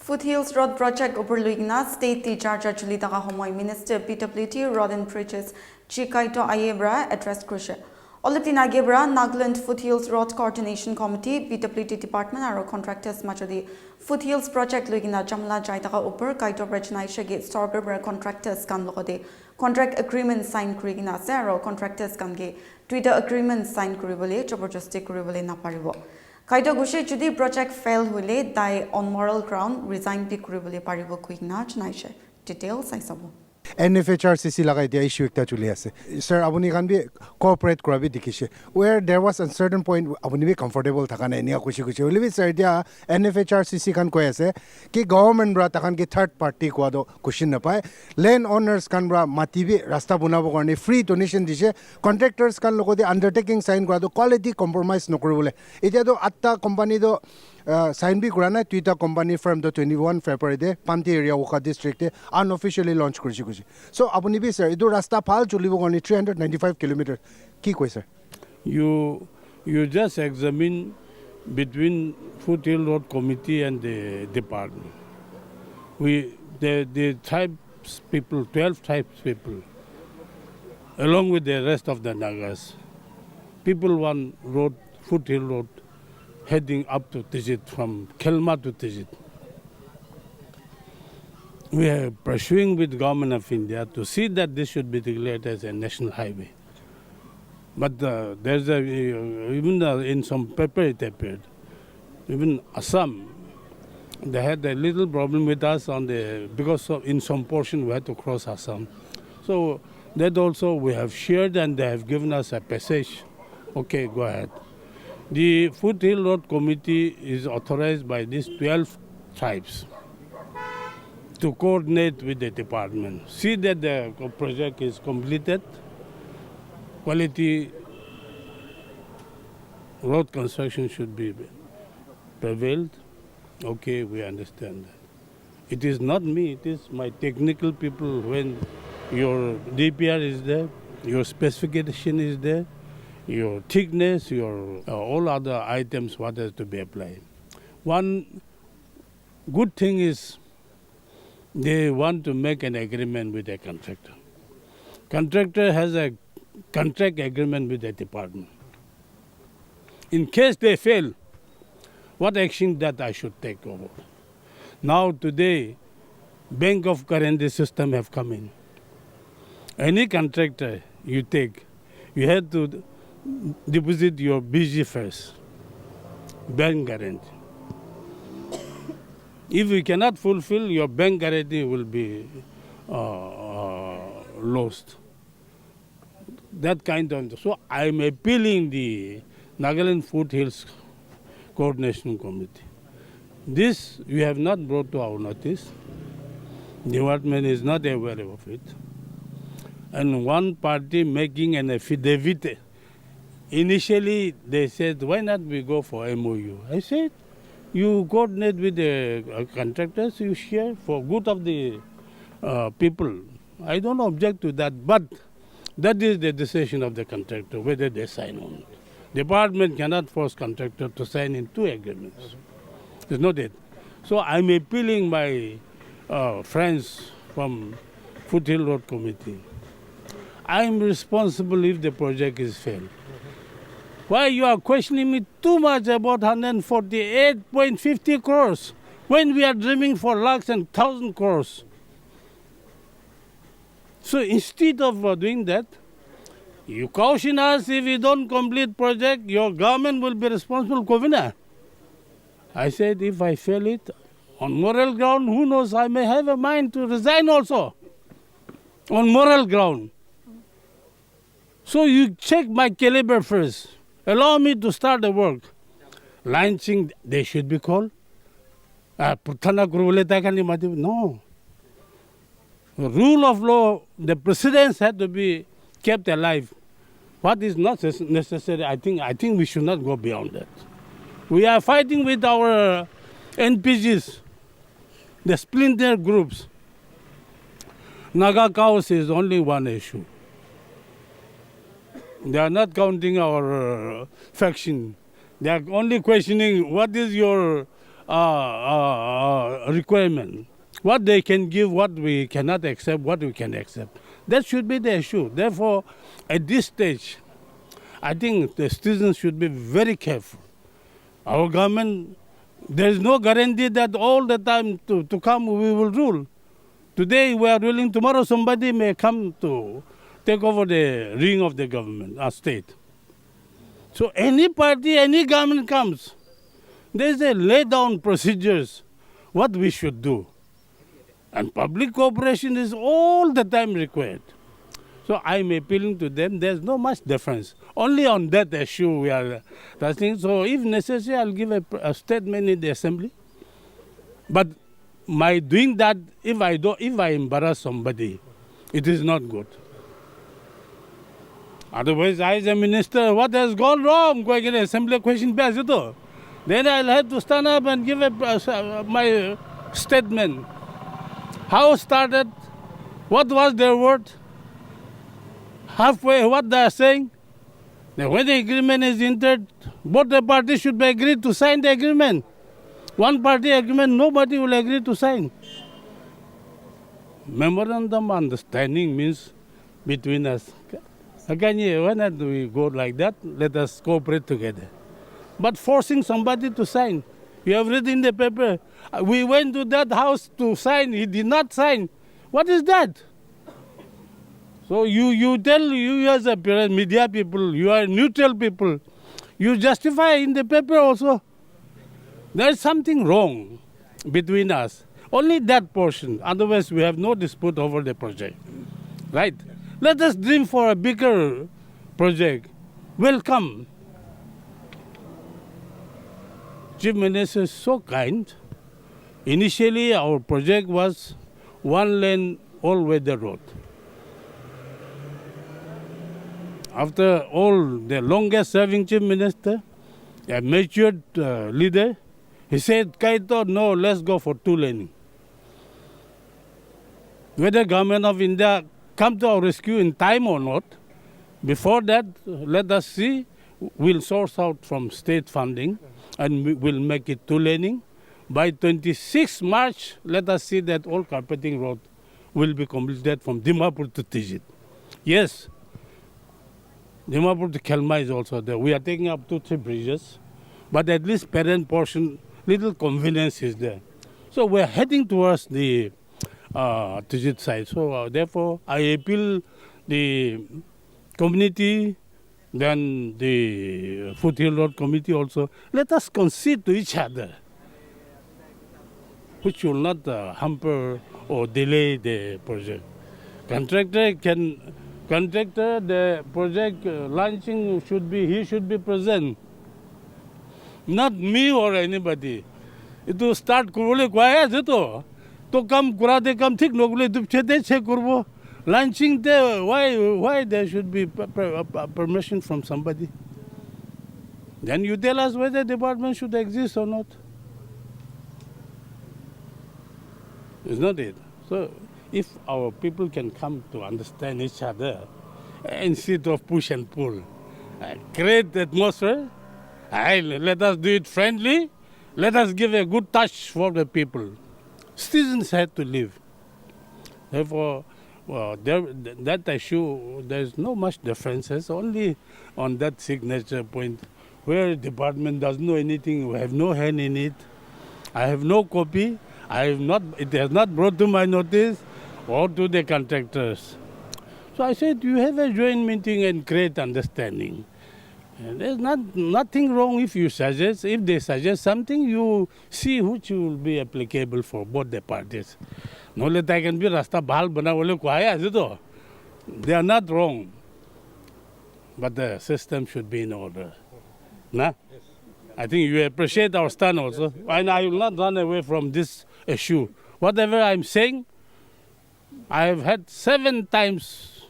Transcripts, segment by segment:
Foothills Road Project Oberluigna State Teacher Chulitaka Homoy Minister PWT Road and Bridges Kaito Ayebra addressed Krushe. Olipina Gebra Nagaland Foothills Road Coordination Committee PWT Department Aro Contractors Machodi Foothills Project Luigna Jamla Jaitaka Upper Kaito Bridge Gate Starber Contractors Kan Logode Contract Agreement Sign Krigina Zero Contractors Kange Twitter Agreement Sign Kuribole Joborjustic Kuribole Naparibo. Kaito Gushe Judi project fail hule die on moral ground resign pi kuribole paribo kuigna chnaishe details I sabo NFHRCC lagai dia issue ekta chuli ase sir abuni kan bi cooperate kurabi dikhishe where there was a certain point abuni bi comfortable thaka nai nia kushi kushi olibi sir dia NFHRCC kan koi ase ki government bra takan ki third party ko do question na pai land owners kan bra mati bi rasta bunabo karne free donation dise contractors kan logo de undertaking sign kora do quality compromise nokuribole etia do atta company do sign bi kurana Twitter company from the 21 February de Panti area Woka district de unofficially launch kurishi kushi so abuni bi sir idu rasta phal chulibo goni 395 km ki koi sir you just examine between Foothill Road Committee and the department the tribes people 12 tribes people along with the rest of the Nagas people want road Foothill Road heading up to Tizit, from Kelma to Tizit. We are pursuing with government of India to see that this should be declared as a national highway. But there's even in some paper it appeared, even Assam, they had a little problem with us because in some portion we had to cross Assam. So that also we have shared and they have given us a passage. Okay, go ahead. The Foothill Road Committee is authorized by these 12 tribes to coordinate with the department. See that the project is completed, quality road construction should be prevailed. Okay, we understand that. It is not me, it is my technical people. When your DPR is there, your specification is there, your thickness, your all other items, what has to be applied. One good thing is they want to make an agreement with the contractor. Contractor has a contract agreement with the department. In case they fail, what action that I should take over? Now today, Bank of Guarantee system have come in. Any contractor you take, you have to deposit your BG first, bank guarantee. If you cannot fulfill, your bank guarantee will be lost. That kind of, so I'm appealing the Nagaland Foothills Coordination Committee. This we have not brought to our notice. The department is not aware of it. And one party making an affidavit. Initially, they said, why not we go for MOU? I said, you coordinate with the contractors, you share for good of the people. I don't object to that, but that is the decision of the contractor, whether they sign on it. Department cannot force contractor to sign in two agreements. It's not it. So I'm appealing my friends from Foothill Road Committee. I'm responsible if the project is failed. Why you are questioning me too much about 148.50 crores when we are dreaming for lakhs and 1,000 crores? So instead of doing that, you caution us if we don't complete project, your government will be responsible. Governor. I said if I fail it on moral ground, who knows, I may have a mind to resign also on moral ground. So you check my caliber first. Allow me to start the work. Launching, they should be called. No. The rule of law, the precedents had to be kept alive. What is not necessary, I think we should not go beyond that. We are fighting with our NPGs, the splinter groups. Naga cows is only one issue. They are not counting our faction. They are only questioning what is your requirement. What they can give, what we cannot accept, what we can accept. That should be the issue. Therefore, at this stage, I think the citizens should be very careful. Our government, there is no guarantee that all the time to come we will rule. Today we are ruling, tomorrow somebody may come to take over the ring of the government, our state. So any party, any government comes, there is a lay down procedures, what we should do. And public cooperation is all the time required. So I'm appealing to them, there's no much difference. Only on that issue we are touching. So if necessary, I'll give a statement in the assembly. But my doing that, if I embarrass somebody, it is not good. Otherwise, I as a minister, what has gone wrong? Go get an assembly question back. Then I'll have to stand up and give my statement. How started? What was their word? Halfway, what they are saying? Now, when the agreement is entered, both the parties should be agreed to sign the agreement. One party agreement, nobody will agree to sign. Memorandum understanding means between us. Why not we go like that? Let us cooperate together. But forcing somebody to sign, you have read in the paper, we went to that house to sign, he did not sign. What is that? So you tell, you as a media people, you are neutral people, you justify in the paper also. There is something wrong between us. Only that portion, otherwise we have no dispute over the project. Right? Let us dream for a bigger project. Welcome. Chief Minister is so kind. Initially, our project was one lane all-weather road. After all, the longest-serving Chief Minister, a matured leader, he said, Kaito, no, let's go for two-laning. Whether government of India come to our rescue in time or not, before that, let us see, we'll source out from state funding and we will make it two-laning. By 26 March, let us see that all carpeting road will be completed from Dimapur to Tijit. Yes, Dimapur to Kelma is also there. We are taking up 2-3 bridges, but at least parent portion, little convenience is there. So we're heading towards the Tijit side. So therefore, I appeal the community, then the Foothill Road Committee also, let us concede to each other, which will not hamper or delay the project. Contractor, the project launching he should be present. Not me or anybody. It will start kurule kwaya jeto. To come kurade come thik nogule dupchete che kurbo. Launching there, why there should be permission from somebody? Then you tell us whether the department should exist or not. It's not it. So if our people can come to understand each other instead of push and pull, create atmosphere, let us do it friendly, let us give a good touch for the people. Citizens have to live. Therefore, that issue, there's no much differences, only on that signature point where the department doesn't know anything, we have no hand in it. I have no copy, it has not brought to my notice or to the contractors. So I said, you have a joint meeting and create understanding. And there's nothing wrong if you suggest. If they suggest something, you see which will be applicable for both the parties. No let I can be rasta bhal bana bole kuhaya to. They are not wrong. But the system should be in order. Nah? Yes. I think you appreciate our stand also. And I will not run away from this issue. Whatever I'm saying, I have had 7 times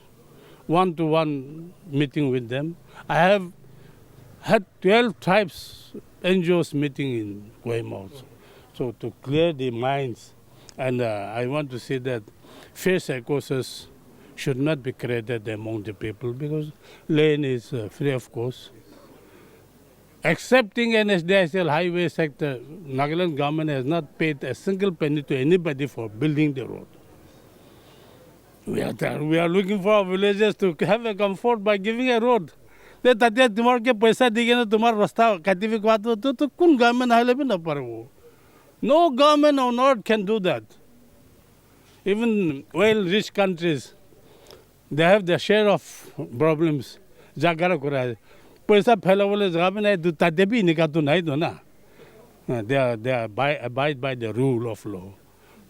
one-to-one meeting with them. I have had 12 tribes NGOs meeting in Kohima also. So to clear the minds, and I want to say that fair psychosis should not be created among the people because lane is free of cost. Accepting NSDSL highway sector, Nagaland government has not paid a single penny to anybody for building the road. We are looking for our villagers to have a comfort by giving a road. They ताते तुम्हारे के पैसा दिए ना तुम्हारा रास्ता काटी बात हो तो कौन government हाले भी ना पर वो. No government on earth can do that. Even well-rich countries, they have their share of problems. जागरा को रहा है. पैसा फैला वाले जगह में नहीं तो ताते भी निकाल तो नहीं दो ना. They abide by the rule of law.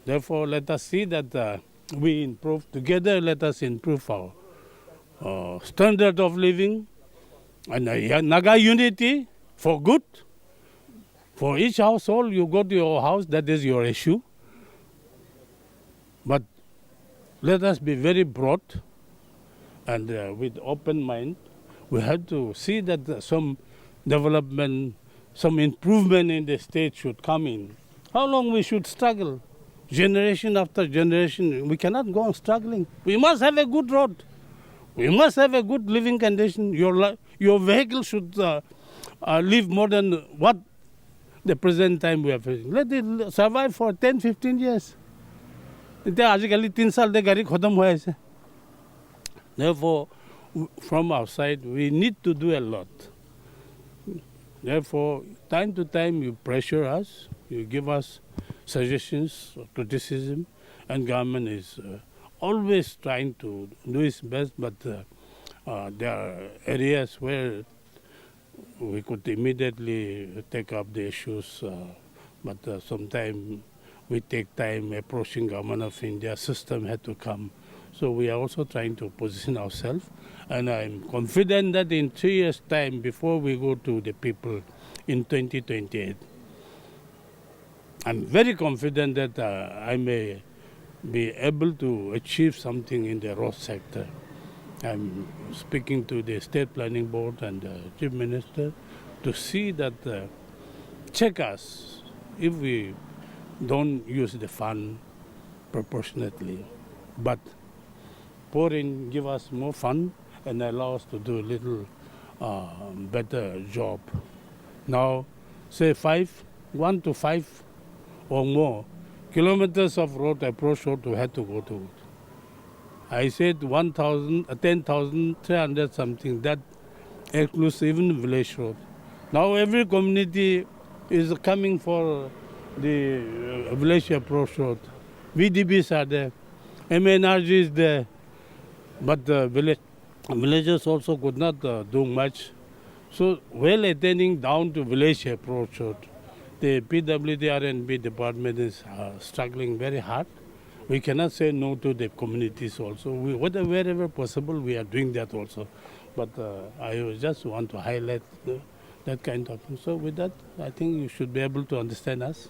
Therefore, let us see that we improve together. Let us improve our standard of living and Naga unity for good. For each household, you go to your house, that is your issue. But let us be very broad and with open mind. We have to see that some development, some improvement in the state should come in. How long we should struggle? Generation after generation, we cannot go on struggling. We must have a good road. We must have a good living condition. Your vehicle should live more than what the present time we are facing. Let it survive for 10, 15 years. आजकल 3 साल दे गाड़ी खत्म हुआ है. Therefore, from our side, we need to do a lot. Therefore, time to time, you pressure us, you give us suggestions or criticism, and government is always trying to do its best, but there are areas where we could immediately take up the issues, but sometimes we take time approaching government of India, system had to come. So we are also trying to position ourselves, and I'm confident that in 3 years' time, before we go to the people in 2028, I'm very confident that I may be able to achieve something in the road sector. I'm speaking to the State Planning Board and the Chief Minister to see that, check us if we don't use the fund proportionately, but pour in, give us more fund and allow us to do a little better job. Now, say 1 to 5 or more kilometers of road, approach road, we had to go to. I said 10,300 something, that includes even village road. Now every community is coming for the village approach road. VDBs are there, MNRG is there, but the villagers also could not do much. So while attending down to village approach road, the PWD R&B department is struggling very hard. We cannot say no to the communities also. Wherever possible, we are doing that also. But I just want to highlight that kind of thing. So with that, I think you should be able to understand us.